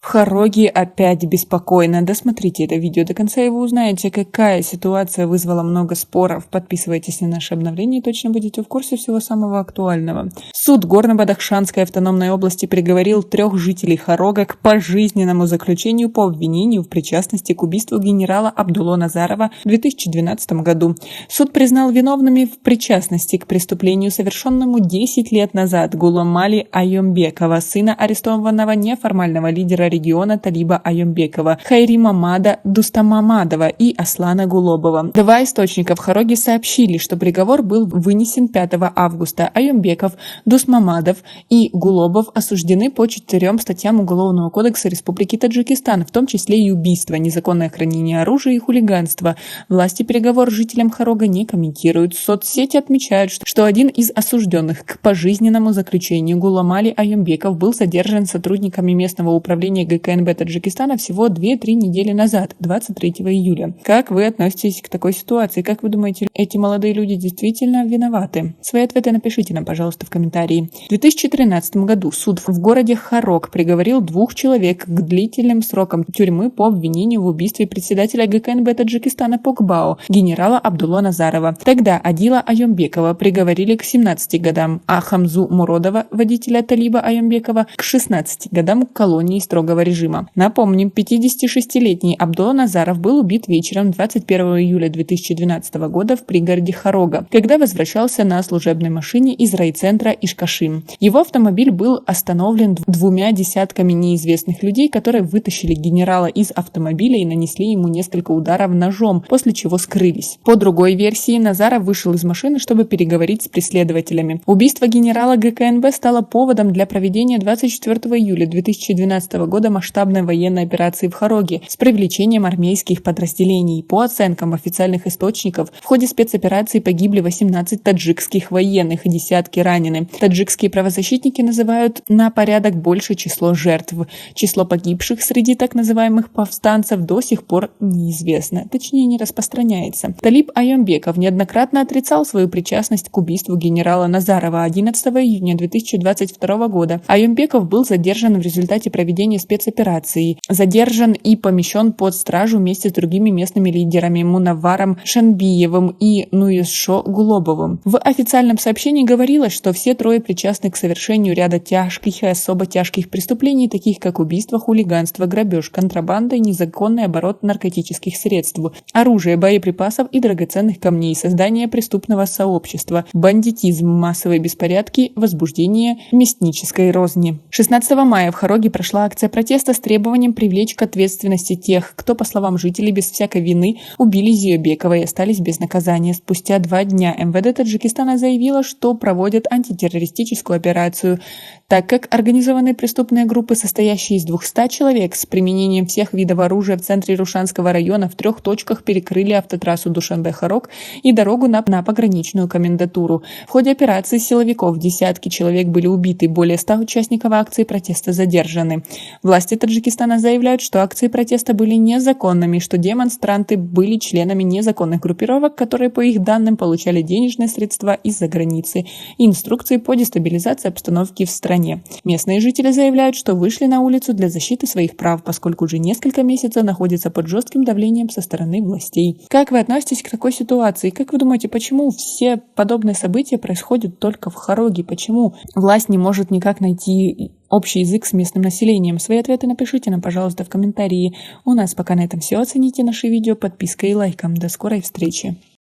В Хароги опять беспокойно. Досмотрите это видео до конца, и вы узнаете, какая ситуация вызвала много споров. Подписывайтесь на наши обновления, и точно будете в курсе всего самого актуального. Суд Горно-Бадахшанской автономной области приговорил 3 жителей Харога к пожизненному заключению по обвинению в причастности к убийству генерала Абдулло Назарова в 2012 году. Суд признал виновными в причастности к преступлению, совершенному 10 лет назад, Гуламали Айомбекова, сына арестованного неформального лидера региона Талиба Айомбекова, Хайри Мамада Дустамамадова и Аслана Гулобова. 2 источника в Хароге сообщили, что приговор был вынесен 5 августа. Айомбеков, Дустамамадов и Гулобов осуждены по 4 статьям Уголовного кодекса Республики Таджикистан, в том числе и убийство, незаконное хранение оружия и хулиганство. Власти приговор жителям Харога не комментируют. Соцсети отмечают, что один из осужденных к пожизненному заключению, Гуламали Айомбеков, был задержан сотрудниками местного управления ГКНБ Таджикистана всего 2-3 недели назад, 23 июля. Как вы относитесь к такой ситуации? Как вы думаете, эти молодые люди действительно виноваты? Свои ответы напишите нам, пожалуйста, в комментарии. В 2013 году суд в городе Харог приговорил 2 человек к длительным срокам тюрьмы по обвинению в убийстве председателя ГКНБ Таджикистана Покбао, генерала Абдулло Назарова. Тогда Адила Айомбекова приговорили к 17 годам, а Хамзу Муродова, водителя Талиба Айомбекова, к 16 годам колонии строгого режима. Напомним, 56-летний Абдулло Назаров был убит вечером 21 июля 2012 года в пригороде Харога, когда возвращался на служебной машине из райцентра Ишкашим. Его автомобиль был остановлен 2 десятками неизвестных людей, которые вытащили генерала из автомобиля и нанесли ему несколько ударов ножом, после чего скрылись. По другой версии, Назаров вышел из машины, чтобы переговорить с преследователями. Убийство генерала ГКНБ стало поводом для проведения 24 июля 2012 года масштабной военной операции в Хароге с привлечением армейских подразделений. По оценкам официальных источников, в ходе спецоперации погибли 18 таджикских военных и десятки ранены. Таджикские правозащитники называют на порядок больше число жертв. Число погибших среди так называемых повстанцев до сих пор неизвестно, точнее не распространяется. Талиб Айомбеков неоднократно отрицал свою причастность к убийству генерала Назарова. 11 июня 2022 года Айомбеков был задержан в результате проведения спецоперации. Задержан и помещен под стражу вместе с другими местными лидерами Мунавваром Шанбиевым и Нуисшо Гулобовым. В официальном сообщении говорилось, что все 3 причастны к совершению ряда тяжких и особо тяжких преступлений, таких как убийство, хулиганство, грабеж, контрабанда и незаконный оборот наркотических средств, оружия, боеприпасов и драгоценных камней, создание преступного сообщества, бандитизм, массовые беспорядки, возбуждение мяснической розни. 16 мая в Хароге прошла акция протеста с требованием привлечь к ответственности тех, кто, по словам жителей, без всякой вины убили Зиёбекова и остались без наказания. Спустя 2 дня МВД Таджикистана заявило, что проводят антитеррористическую операцию, так как организованные преступные группы, состоящие из 200 человек с применением всех видов оружия в центре Рушанского района в 3 точках перекрыли автотрассу Душанбе-Харог и дорогу на пограничную комендатуру. В ходе операции силовиков десятки человек были убиты, более 100 участников акции протеста задержаны. Власти Таджикистана заявляют, что акции протеста были незаконными, что демонстранты были членами незаконных группировок, которые, по их данным, получали денежные средства из-за границы и инструкции по дестабилизации обстановки в стране. Местные жители заявляют, что вышли на улицу для защиты своих прав, поскольку уже несколько месяцев находятся под жестким давлением со стороны властей. Как вы относитесь к такой ситуации? Как вы думаете, почему все подобные события происходят только в Хароге? Почему власть не может никак найти общий язык с местным населением? Свои ответы напишите нам, пожалуйста, в комментарии. У нас пока на этом все. Оцените наши видео подпиской и лайком. До скорой встречи.